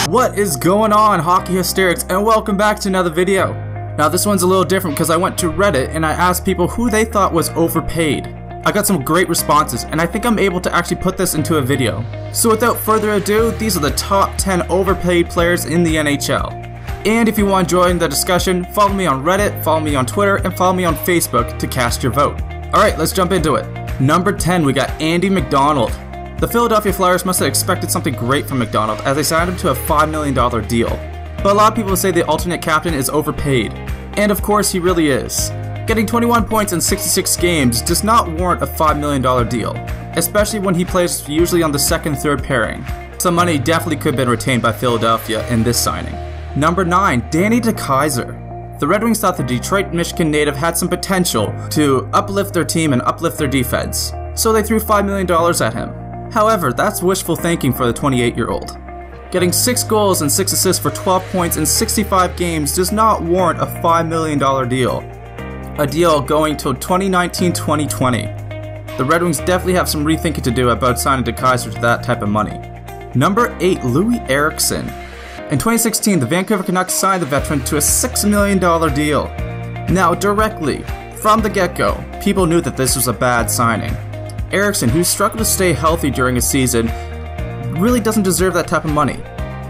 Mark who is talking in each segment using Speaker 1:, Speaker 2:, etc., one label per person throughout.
Speaker 1: What is going on, hockey hysterics, and welcome back to another video. Now this one's a little different because I went to Reddit and I asked people who they thought was overpaid. I got some great responses and I think I'm able to actually put this into a video. So without further ado, these are the top 10 overpaid players in the NHL. And if you want to join the discussion, follow me on Reddit, follow me on Twitter, and follow me on Facebook to cast your vote. Alright, let's jump into it. Number 10, we got McDonald. The Philadelphia Flyers must have expected something great from McDonald as they signed him to a $5 million deal. But a lot of people say the alternate captain is overpaid. And of course he really is. Getting 21 points in 66 games does not warrant a $5 million deal, especially when he plays usually on the second and third pairing. Some money definitely could have been retained by Philadelphia in this signing. Number 9, DeKeyser. The Red Wings thought the Detroit, Michigan native had some potential to uplift their team and uplift their defense, so they threw $5 million at him. However, that's wishful thinking for the 28-year-old. Getting 6 goals and 6 assists for 12 points in 65 games does not warrant a $5 million deal. A deal going till 2019-2020. The Red Wings definitely have some rethinking to do about signing DeKeyser to that type of money. Number 8, Loui Eriksson. In 2016, the Vancouver Canucks signed the veteran to a $6 million deal. Now, directly, from the get-go, people knew that this was a bad signing. Eriksson, who struggled to stay healthy during a season, really doesn't deserve that type of money.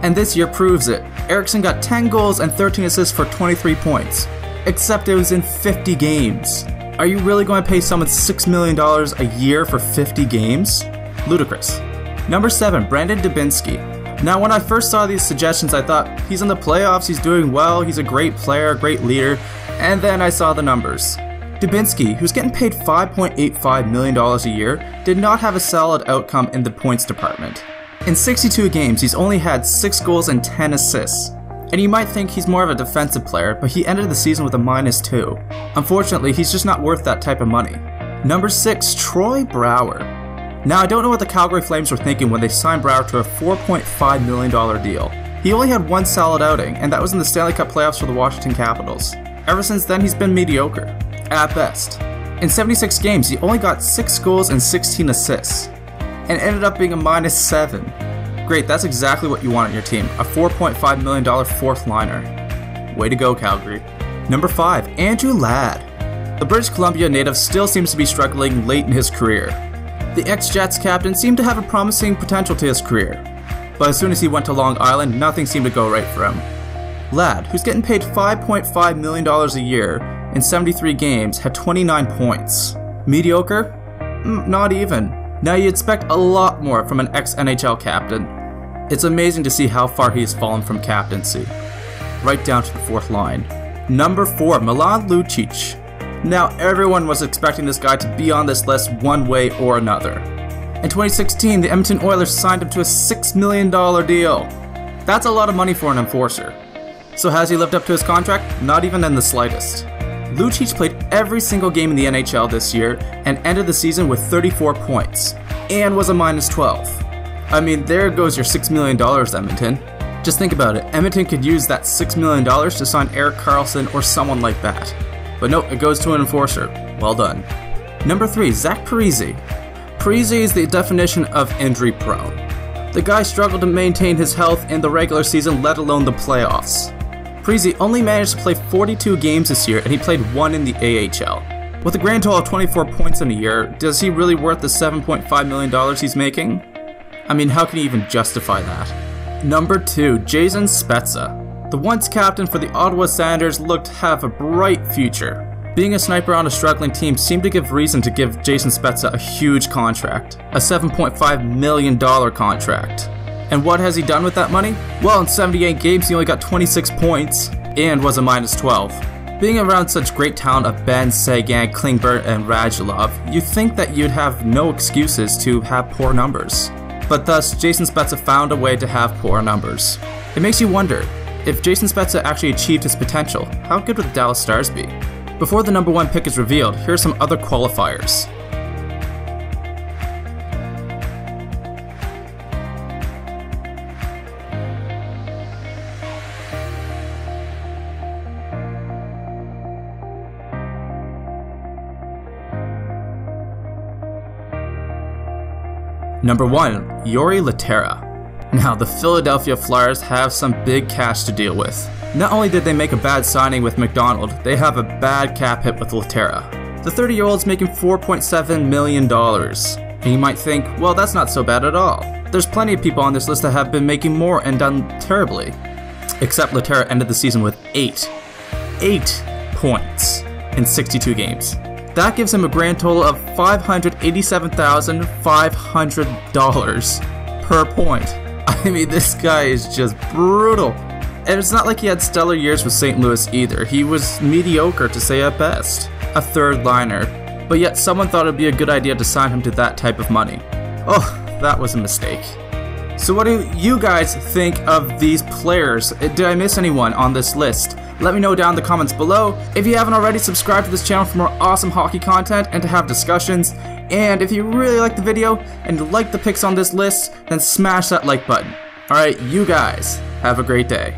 Speaker 1: And this year proves it. Eriksson got 10 goals and 13 assists for 23 points. Except it was in 50 games. Are you really going to pay someone $6 million a year for 50 games? Ludicrous. Number 7, Brandon Dubinsky. Now when I first saw these suggestions I thought, he's in the playoffs, he's doing well, he's a great player, great leader, and then I saw the numbers. Dubinsky, who's getting paid $5.85 million a year, did not have a solid outcome in the points department. In 62 games, he's only had 6 goals and 10 assists. And you might think he's more of a defensive player, but he ended the season with a -2. Unfortunately, he's just not worth that type of money. Number 6, Troy Brouwer. Now I don't know what the Calgary Flames were thinking when they signed Brouwer to a $4.5 million deal. He only had one solid outing, and that was in the Stanley Cup playoffs for the Washington Capitals. Ever since then, he's been mediocre, at best. In 76 games, he only got 6 goals and 16 assists, and ended up being a -7. Great, that's exactly what you want on your team, a $4.5 million fourth liner. Way to go, Calgary. Number 5, Andrew Ladd. The British Columbia native still seems to be struggling late in his career. The ex-Jets captain seemed to have a promising potential to his career, but as soon as he went to Long Island, nothing seemed to go right for him. Ladd, who's getting paid $5.5 million a year in 73 games, had 29 points. Mediocre? Not even. Now you expect a lot more from an ex-NHL captain. It's amazing to see how far he has fallen from captaincy. Right down to the 4th line. Number 4, Milan Lucic. Now everyone was expecting this guy to be on this list one way or another. In 2016, the Edmonton Oilers signed him to a $6 million deal. That's a lot of money for an enforcer. So has he lived up to his contract? Not even in the slightest. Lucic played every single game in the NHL this year and ended the season with 34 points, and was a -12. I mean, there goes your $6 million, Edmonton. Just think about it, Edmonton could use that $6 million to sign Erik Karlsson or someone like that. But nope, it goes to an enforcer. Well done. Number 3, Zach Parise. Parise is the definition of injury prone. The guy struggled to maintain his health in the regular season, let alone the playoffs. Parise only managed to play 42 games this year, and he played 1 in the AHL. With a grand total of 24 points in a year, does he really worth the $7.5 million he's making? I mean, how can he even justify that? Number 2, Jason Spezza. The once captain for the Ottawa Senators looked to have a bright future. Being a sniper on a struggling team seemed to give reason to give Jason Spezza a huge contract, a $7.5 million contract. And what has he done with that money? Well, in 78 games he only got 26 points, and was a -12. Being around such great talent of Benn, Seguin, Klingberg, and Radulov, you'd think that you'd have no excuses to have poor numbers. But thus, Jason Spezza found a way to have poor numbers. It makes you wonder, if Jason Spezza actually achieved his potential, how good would the Dallas Stars be? Before the number 1 pick is revealed, here are some other qualifiers. Number 1, Jori Lehtera. Now, the Philadelphia Flyers have some big cash to deal with. Not only did they make a bad signing with McDonald, they have a bad cap hit with Laterra. The 30-year-old's making $4.7 million. And you might think, well, that's not so bad at all. There's plenty of people on this list that have been making more and done terribly. Except Laterra ended the season with 8 points in 62 games. That gives him a grand total of $587,500 per point. I mean, this guy is just brutal. And it's not like he had stellar years with St. Louis either. He was mediocre to say at best. A third liner. But yet someone thought it would be a good idea to sign him to that type of money. Oh, that was a mistake. So what do you guys think of these players? Did I miss anyone on this list? Let me know down in the comments below. If you haven't already, subscribe to this channel for more awesome hockey content and to have discussions. And if you really like the video and like the picks on this list, then smash that like button. Alright, you guys, have a great day.